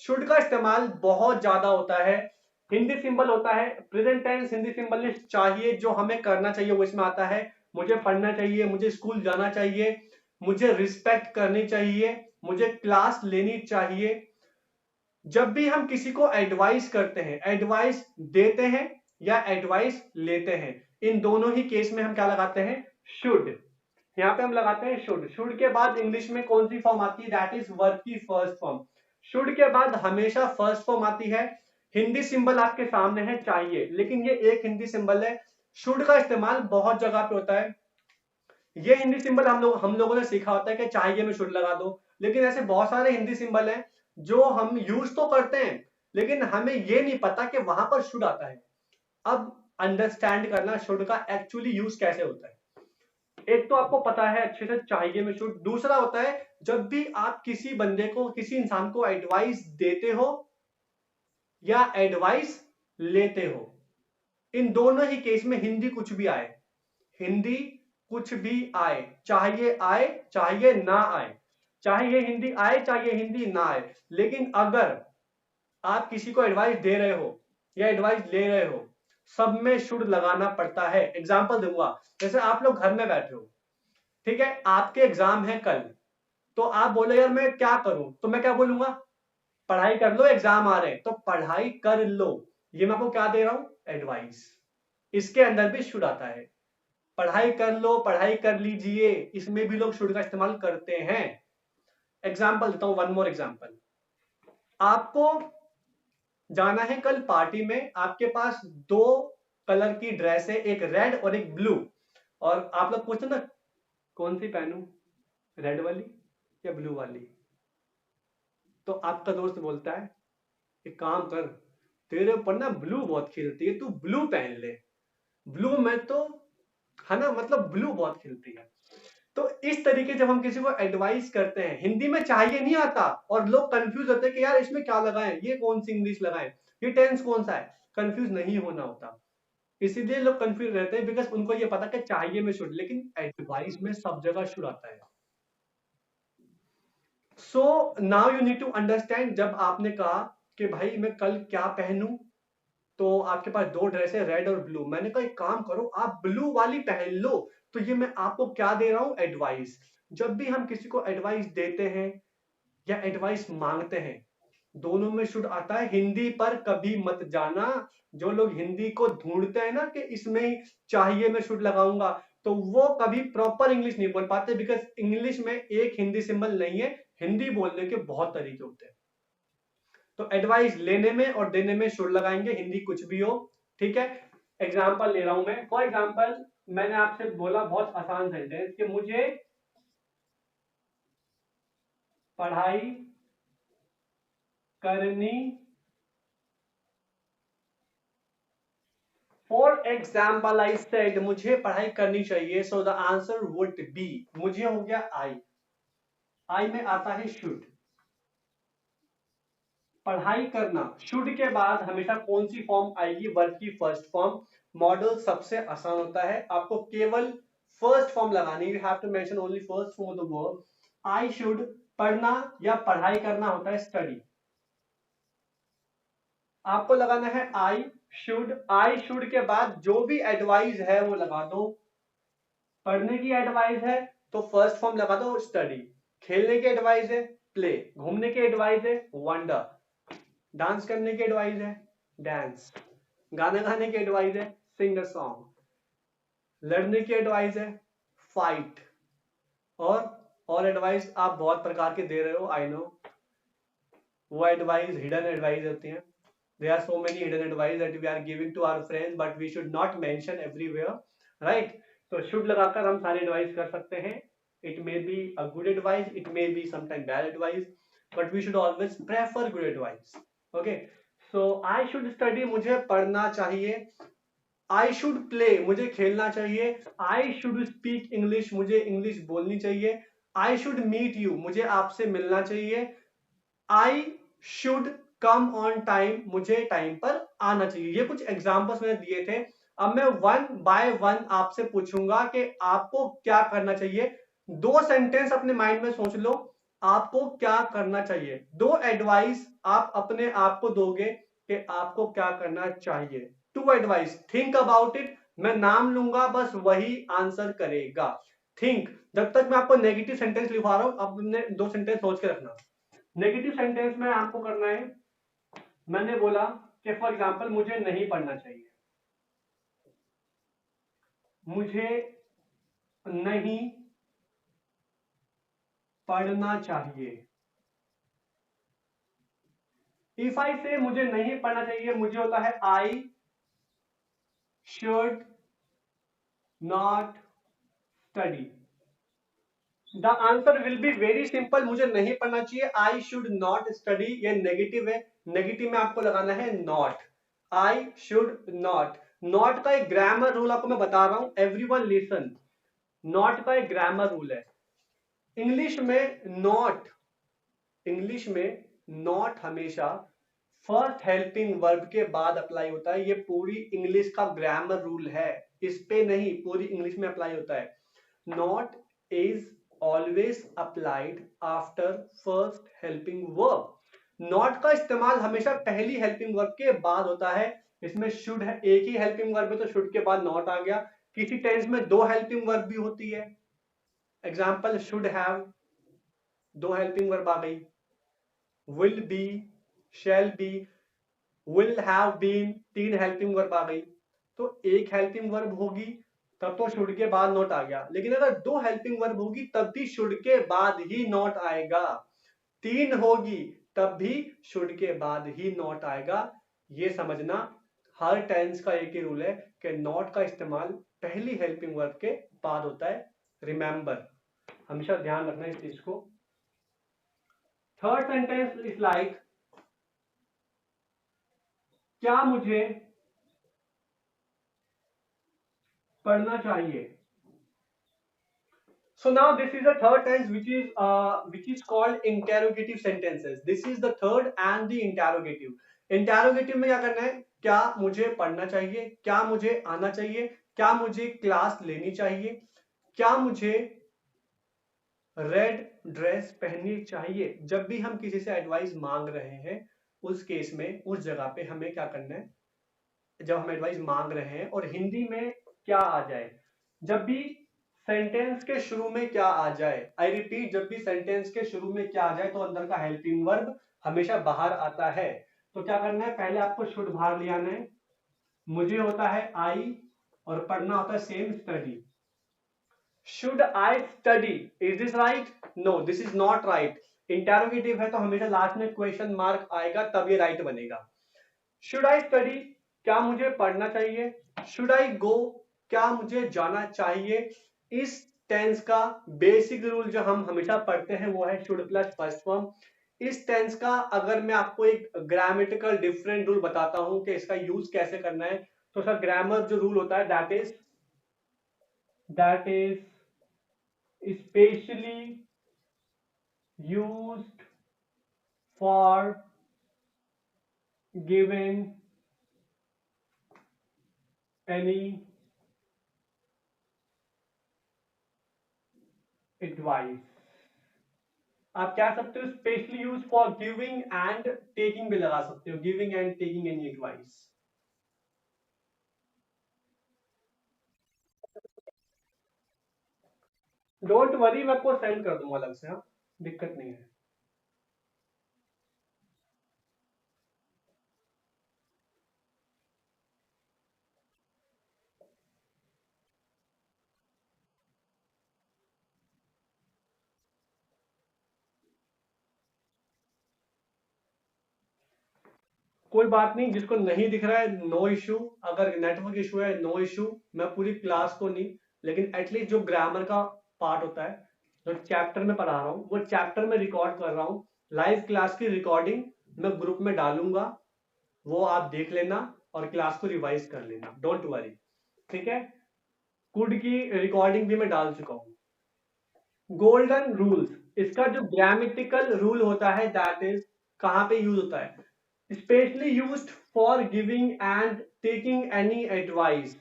Should का इस्तेमाल बहुत ज्यादा होता है। हिंदी सिंबल होता है प्रेजेंट टेंस, हिंदी सिंबल में चाहिए जो हमें करना चाहिए वो इसमें आता है। मुझे पढ़ना चाहिए, मुझे स्कूल जाना चाहिए, मुझे रिस्पेक्ट करनी चाहिए, मुझे क्लास लेनी चाहिए। जब भी हम किसी को एडवाइस करते हैं, एडवाइस देते हैं या एडवाइस लेते हैं, इन दोनों ही केस में हम क्या लगाते हैं? शुड। यहाँ पे हम लगाते हैं शुड। शुड के बाद इंग्लिश में कौन सी फॉर्म आती है? दैट इज वर्ब की फर्स्ट फॉर्म। शुड के बाद हमेशा फर्स्ट फॉर्म आती है। हिंदी सिंबल आपके सामने है चाहिए, लेकिन ये एक हिंदी सिंबल है। शुड का इस्तेमाल बहुत जगह पे होता है। ये हिंदी सिंबल हम लोगों ने सीखा होता है कि चाहिए में शुड लगा दो, लेकिन ऐसे बहुत सारे हिंदी सिंबल हैं जो हम यूज तो करते हैं लेकिन हमें ये नहीं पता कि वहां पर शुड आता है। अब अंडरस्टैंड करना शुड का एक्चुअली यूज कैसे होता है। एक तो आपको पता है अच्छे से चाहिए में शुड। दूसरा होता है जब भी आप किसी बंदे को, किसी इंसान को एडवाइस देते हो या एडवाइस लेते हो, इन दोनों ही केस में हिंदी कुछ भी आए, हिंदी कुछ भी आए, आए चाहे ना आए, चाहे ये हिंदी आए चाहे ये हिंदी ना आए, लेकिन अगर आप किसी को एडवाइस दे रहे हो या एडवाइस ले रहे हो, सब में शुड लगाना पड़ता है। एग्जाम्पल दूंगा, जैसे आप लोग घर में बैठे हो, ठीक है, आपके एग्जाम है कल, तो आप बोले यार मैं क्या करूं, तो मैं क्या बोलूंगा? पढ़ाई कर लो, एग्जाम आ रहे हैं, तो पढ़ाई कर लो। ये मैं आपको क्या दे रहा हूं? एडवाइस। इसके अंदर भी शुड आता है। पढ़ाई कर लो, पढ़ाई कर लीजिए, इसमें भी लोग शुड का इस्तेमाल करते हैं। एग्जाम्पल देता हूं, वन मोर एग्जाम्पल। आपको जाना है कल पार्टी में, आपके पास दो कलर की ड्रेस है, एक रेड और एक ब्लू, और आप लोग पूछते ना कौन सी पहनूं, रेड वाली या ब्लू वाली? तो आपका दोस्त बोलता है एक काम कर, तेरे ऊपर ना ब्लू बहुत खिलती है, तू ब्लू पहन ले, ब्लू में तो, है ना, मतलब ब्लू बहुत खिलती है। तो इस तरीके जब हम किसी को एडवाइस करते हैं, हिंदी में चाहिए नहीं आता और लोग कंफ्यूज होते हैं कि यार इसमें क्या लगाएं, ये कौन सी इंग्लिश लगाएं, ये टेंस कौन सा है। कंफ्यूज नहीं होना होता, इसीलिए लोग कंफ्यूज रहते हैं, बिकॉज उनको ये पता कि चाहिए में शुड, लेकिन एडवाइस में सब जगह शुड आता है। So now you need to understand, जब आपने कहा कि भाई मैं कल क्या पहनूं, तो आपके पास दो ड्रेस है, रेड और ब्लू, मैंने कहा एक काम करो आप ब्लू वाली पहन लो, तो ये मैं आपको क्या दे रहा हूं? एडवाइस। जब भी हम किसी को एडवाइस देते हैं या एडवाइस मांगते हैं, दोनों में शुड आता है। हिंदी पर कभी मत जाना। जो लोग हिंदी को ढूंढते हैं ना कि इसमें ही चाहिए मैं शुड लगाऊंगा, तो वो कभी प्रॉपर इंग्लिश नहीं बोल पाते, बिकॉज इंग्लिश में एक हिंदी सिंबल नहीं है, हिंदी बोलने के बहुत तरीके होते हैं। तो एडवाइस लेने में और देने में शुड लगाएंगे, हिंदी कुछ भी हो, ठीक है। एग्जाम्पल ले रहा हूं मैं, फॉर एग्जाम्पल मैंने आपसे बोला बहुत आसान सेंटेंस कि मुझे पढ़ाई करनी, फॉर एग्जाम्पल आई सेड मुझे पढ़ाई करनी चाहिए, so the answer would be, मुझे हो गया आई, आई में आता है शुड। पढ़ाई करना, शुड के बाद हमेशा कौन सी फॉर्म आएगी? वर्ब की फर्स्ट फॉर्म। मॉडल सबसे आसान होता है, आपको केवल फर्स्ट फॉर्म लगानी, you have to mention only first form of the verb. I should, पढ़ना या पढ़ाई करना होता है स्टडी। आपको लगाना है आई शुड। आई शुड के बाद जो भी एडवाइस है वो लगा दो। पढ़ने की एडवाइस है तो फर्स्ट फॉर्म लगा दो स्टडी। खेलने की एडवाइस है प्ले। घूमने की एडवाइस है वंडर। डांस करने की एडवाइस है डांस। गाना गाने की एडवाइस है सिंग अ सॉन्ग। लड़ने की एडवाइस है फाइट। और एडवाइस आप बहुत प्रकार के दे रहे हो, आई नो, वो एडवाइस हिडन एडवाइस होती हैं। There are so many hidden advice that we are giving to our friends, but we should not mention everywhere, right? So should लगाकर हम सारे advice कर सकते हैं. It may be a good advice, it may be sometimes bad advice, but we should always prefer good advice. Okay? So I should study, मुझे पढ़ना चाहिए. I should play, मुझे खेलना चाहिए. I should speak English, मुझे English बोलनी चाहिए. I should meet you, मुझे आपसे मिलना चाहिए. I should come on time, मुझे टाइम पर आना चाहिए. ये कुछ एग्जांपल्स मैंने दिए थे. अब मैं वन बाय वन आपसे पूछूंगा कि आपको क्या करना चाहिए. दो सेंटेंस अपने माइंड में सोच लो. आपको क्या करना चाहिए, 2 एडवाइस आप अपने आप को दोगे कि आपको क्या करना चाहिए। 2 एडवाइस, थिंक अबाउट इट। मैं नाम लूंगा, बस वही आंसर करेगा। थिंक, जब तक मैं आपको नेगेटिव सेंटेंस लिखवा रहा हूं, अब हमने 2 सेंटेंस सोच के रखना। नेगेटिव सेंटेंस में आपको करना है, मैंने बोला कि फॉर एग्जाम्पल मुझे नहीं पढ़ना चाहिए, मुझे नहीं पढ़ना चाहिए। इफ आई से मुझे नहीं पढ़ना चाहिए, मुझे होता है I should not study. The answer will be very simple, मुझे नहीं पढ़ना चाहिए, आई शुड नॉट स्टडी। ये नेगेटिव है, नेगेटिव में आपको लगाना है not, I should not. Not का एक ग्रामर रूल आपको मैं बता रहा हूं, एवरीवन लिसन। नॉट का एक ग्रामर रूल है। इंग्लिश में नॉट, इंग्लिश में नॉट हमेशा फर्स्ट हेल्पिंग वर्ब के बाद अप्लाई होता है। ये पूरी इंग्लिश का ग्रामर रूल है, इस पे नहीं, पूरी इंग्लिश में अप्लाई होता है। Not is always applied after first helping verb. Not का इस्तेमाल हमेशा पहली हेल्पिंग वर्ब के बाद होता है। इसमें शुड है, एक ही हेल्पिंग वर्ब है तो शुड के बाद नॉट आ गया। किसी टेंस में 2 हेल्पिंग वर्ब भी होती है, example should have, 2 helping verb आ गई। Will be, shall be, will have been, 3 helping verb आ गई। तो एक हेल्पिंग वर्ब होगी तब तो शुड के बाद नॉट आ गया, लेकिन अगर 2 हेल्पिंग वर्ब होगी तब भी शुड के बाद ही नॉट आएगा। 3 होगी तब भी शुड के बाद ही नॉट आएगा। ये समझना, हर टेंस का एक ही रूल है कि नॉट का इस्तेमाल पहली हेल्पिंग वर्ब के बाद होता है। रिमेंबर, हमेशा ध्यान रखना इस चीज को। थर्ड सेंटेंस इज लाइक, क्या मुझे पढ़ना चाहिए। So now this is the third tense which is called interrogative sentences. This is the third and the interrogative. Interrogative में क्या करना है, क्या मुझे पढ़ना चाहिए, क्या मुझे आना चाहिए, क्या मुझे क्लास लेनी चाहिए, क्या मुझे रेड ड्रेस पहननी चाहिए। जब भी हम किसी से एडवाइस मांग रहे हैं, उस केस में उस जगह पे हमें क्या करना है, जब हम एडवाइस मांग रहे हैं और हिंदी में क्या आ जाए, जब भी सेंटेंस के शुरू में क्या आ जाए, आई रिपीट, जब भी सेंटेंस के शुरू में क्या आ जाए तो अंदर का हेल्पिंग वर्ब हमेशा बाहर आता है। तो क्या करना है, पहले आपको शुड बाहर ले आना है। मुझे होता है आई और पढ़ना होता है same, study. Should I study, is this right, no this is not right. Interrogative है तो हमेशा लास्ट में क्वेश्चन मार्क आएगा तब ये राइट बनेगा। शुड आई स्टडी, क्या मुझे पढ़ना चाहिए। शुड आई गो, क्या मुझे जाना चाहिए। इस टेंस का बेसिक रूल जो हम हमेशा पढ़ते हैं वो है शुड प्लस फर्स्ट फॉर्म। इस टेंस का अगर मैं आपको एक ग्रामेटिकल डिफरेंट रूल बताता हूं कि इसका यूज कैसे करना है, तो सर ग्रामर जो रूल होता है that is specially used for giving any advice. आप क्या सकते हो, specially use for giving and taking भी लगा सकते हो, giving and taking any advice. Don't worry, मैं आपको सेंड कर दूंगा अलग से, हाँ दिक्कत नहीं है। कोई बात नहीं, जिसको नहीं दिख रहा है नो इशू, अगर नेटवर्क इशू है नो इशू, मैं पूरी क्लास को नहीं, लेकिन एटलीस्ट जो ग्रामर का पार्ट होता है, जो चैप्टर में पढ़ा रहा हूँ वो चैप्टर में रिकॉर्ड कर रहा हूँ। लाइव क्लास की रिकॉर्डिंग मैं ग्रुप में डालूंगा, वो आप देख लेना और क्लास को रिवाइज कर लेना, डोंट वरी, ठीक है। कुड की रिकॉर्डिंग भी मैं डाल चुका हूँ। गोल्डन रूल्स, इसका जो ग्रामेटिकल रूल होता है दैट इज, कहां पे यूज होता है, specially used for giving and taking any advice.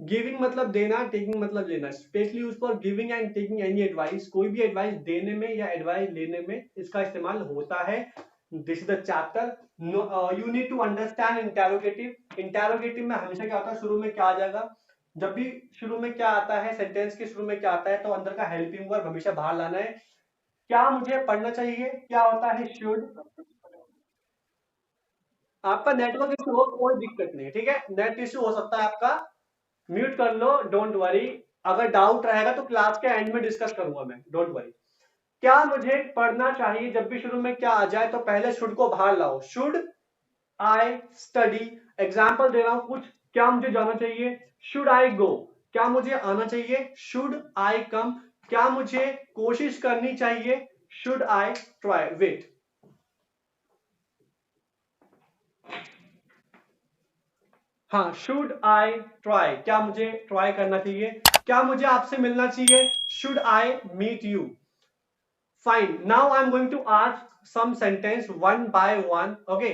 Giving मतलब देना, टेकिंग मतलब लेना। Specially use for giving and taking any advice, कोई भी एडवाइस देने में या एडवाइस लेने में इसका इस्तेमाल होता है। This is the chapter. You need to understand interrogative. Interrogative में हमेशा क्या होता है, शुरू में क्या आ जाएगा, जब भी शुरू में क्या आता है, सेंटेंस के शुरू में क्या आता है, तो अंदर का हेल्पिंग वर्ब हमेशा बाहर लाना है। क्या मुझे पढ़ना चाहिए, क्या होता है शुड। आपका नेटवर्क इशू हो कोई दिक्कत नहीं है, ठीक है, नेट इशू हो सकता है आपका, म्यूट कर लो, डोंट वरी। अगर डाउट रहेगा तो क्लास के एंड में डिस्कस करूंगा मैं, डोंट वरी। क्या मुझे पढ़ना चाहिए, जब भी शुरू में क्या आ जाए तो पहले शुड को बाहर लाओ। Should I study. एग्जाम्पल दे रहा हूं कुछ। क्या मुझे जाना चाहिए, शुड आई गो। क्या मुझे आना चाहिए, शुड आई कम। क्या मुझे कोशिश करनी चाहिए, शुड आई ट्राई। वेट, हाँ, शुड आई ट्राई, क्या मुझे ट्राई करना चाहिए। क्या मुझे आपसे मिलना चाहिए, should I meet you. Fine, now I am going to ask some sentence one by one, okay?